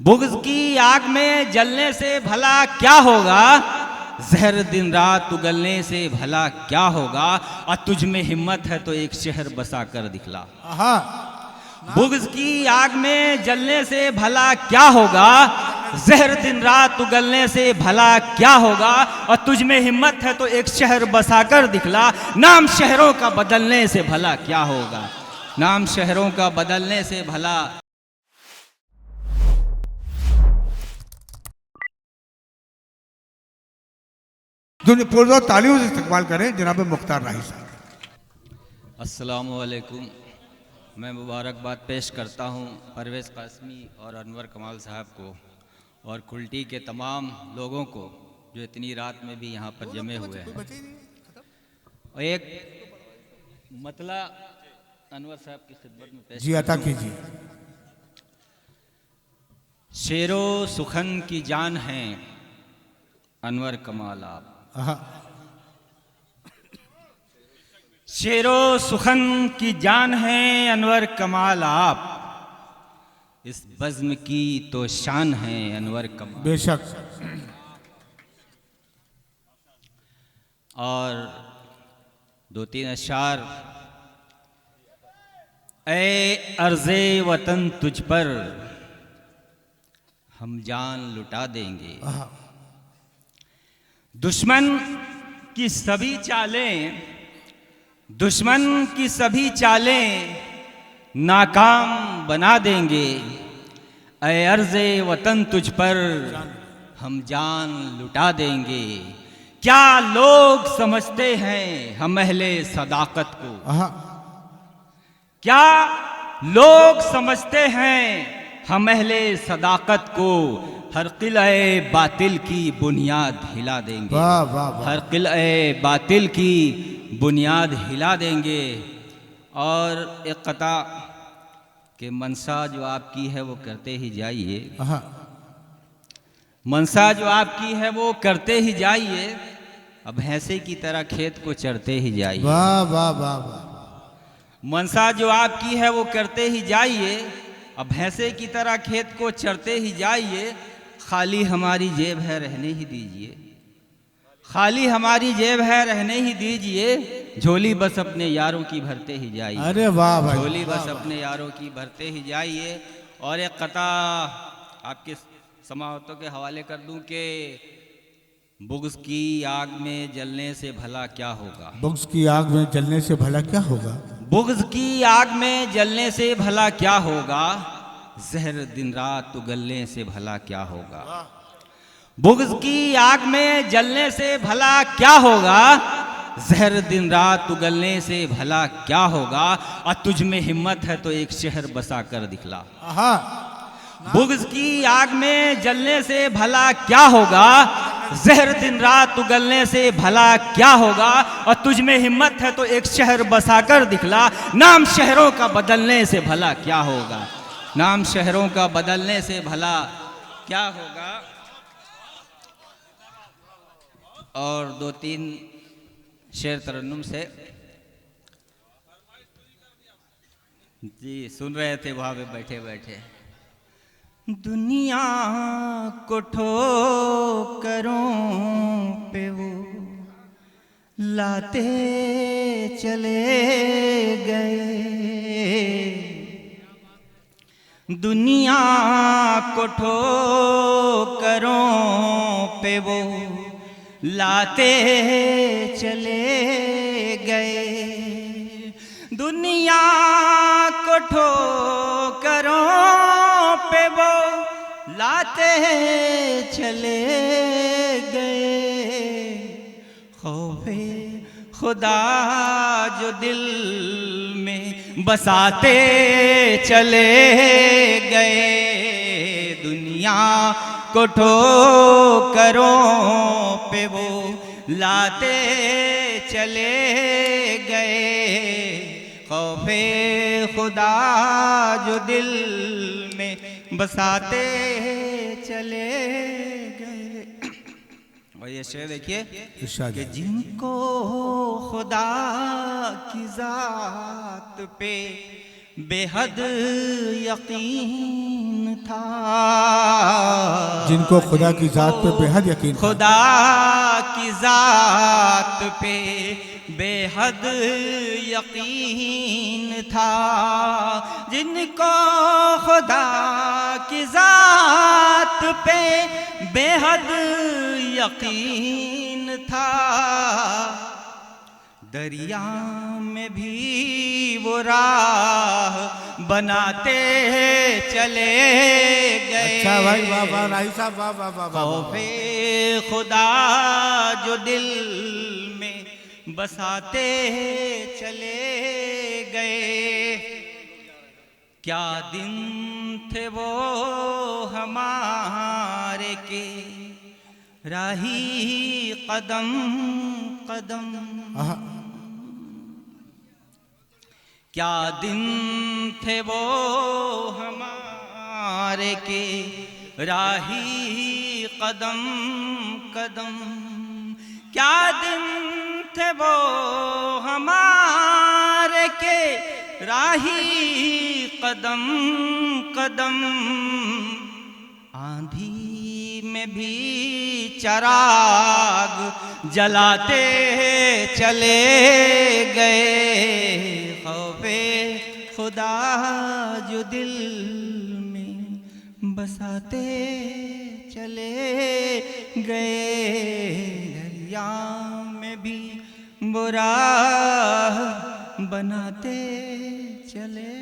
बुग़्ज़ की आग में जलने से भला क्या होगा, जहर दिन रात उगलने से भला क्या होगा, और तुझ में हिम्मत है तो एक शहर बसा कर दिखला। बुग़्ज़ की आग में जलने से भला क्या होगा, जहर दिन रात उगलने से भला क्या होगा, और तुझ में हिम्मत है तो एक शहर बसा कर दिखला। नाम शहरों का बदलने से भला क्या होगा, नाम शहरों का बदलने से भला। पुरजोर तालियों से इस्तकबाल करें जनाब मुख्तार राही साहब। अस्सलामु अलैकुम। मैं मुबारकबाद पेश करता हूँ परवेज़ कासमी और अनवर कमाल साहब को और कुल्टी के तमाम लोगों को जो इतनी रात में भी यहाँ पर जमे हुए हैं। और एक मतला अनवर साहब की खिदमत में पेश जी अता कीजिए। शेरो सुखन की जान है अनवर कमाल आप, शेरो सुखन की जान है अनवर कमाल आप, इस बज़्म की तो शान है अनवर कमाल। बेशक। और दो तीन अशार। ए अर्ज़े वतन तुझ पर हम जान लुटा देंगे, दुश्मन की सभी चालें, दुश्मन की सभी चालें नाकाम बना देंगे। ऐ अर्ज़े वतन तुझ पर हम जान लुटा देंगे। क्या लोग समझते हैं हम अहले सदाकत को, क्या लोग समझते हैं हम अहले सदाकत को, हर किले बातिल की बुनियाद हिला देंगे। वाह वाह वाह। हर किले बातिल की बुनियाद हिला देंगे। और एक कता कि मनसा जो आपकी है वो करते ही जाइए, मनसा जो आपकी है वो करते ही जाइए, अब भैंसे की तरह खेत को चरते ही जाइए। वाह वाह वाह वाह। मनसा जो आपकी है वो करते ही जाइए, अब भैंसे की तरह खेत को चरते ही जाइए। खाली हमारी जेब है रहने ही दीजिए, खाली हमारी जेब है रहने ही दीजिए, झोली बस अपने यारों की भरते ही जाइए। अरे वाह भाई, झोली बस अपने यारों की भरते ही जाइए। और एक कथा आपके समावतों के हवाले कर दूं कि बुग़्ज़ की आग में जलने से भला क्या होगा, बुग़्ज़ की आग में जलने से भला क्या होगा, बुग़्ज़ की आग में जलने से भला क्या होगा, जहर दिन रात उगलने से भला क्या होगा। बुग़्ज़ की आग में जलने से भला क्या होगा, जहर दिन रात उगलने से भला क्या होगा, और तुझ में हिम्मत है तो एक शहर बसा कर दिखला। बुग़्ज़ की आग में जलने से भला क्या होगा, जहर दिन रात उगलने से भला क्या होगा, और तुझ में हिम्मत है तो एक शहर बसा कर दिखला। नाम शहरों का बदलने से भला क्या होगा, नाम शहरों का बदलने से भला क्या होगा। और दो तीन शेर तरन्नुम से जी सुन रहे थे वहां पे बैठे बैठे। दुनिया को ठोकरों पे वो लाते चले गए, दुनिया को ठोकरों पे वो लाते चले गए, दुनिया को ठोकरों पे वो लाते चले गए। खौफे खुदा जो दिल में बसाते चले गए, दुनिया को ठोकरों पे वो लाते चले गए। खौफे खुदा जो दिल में बसाते चले गए। और ये शेर देखिए कि जिनको खुदा की जात पे बेहद यकीन था, जिनको खुदा की जात पे बेहद यकीन था। खुदा की जात पे बेहद यकीन था, जिनको खुदा की जात पे बेहद यकीन था, दरिया में भी वो राह बनाते चले गए। अच्छा भाई, वाह वाह राही साहब, वाह वाह वाह वाह। खौफे खुदा जो दिल में बसाते चले गए, क्या दिन थे वो हमारे के राही कदम कदम, क्या दिन थे वो हमारे के राही कदम कदम, क्या दिन थे वो हमारे के राही कदम कदम, आंधी में भी चराग जलाते चले गए। खौफे खुदा जो दिल में बसाते चले गए, दरिया में भी बुरा बनाते चले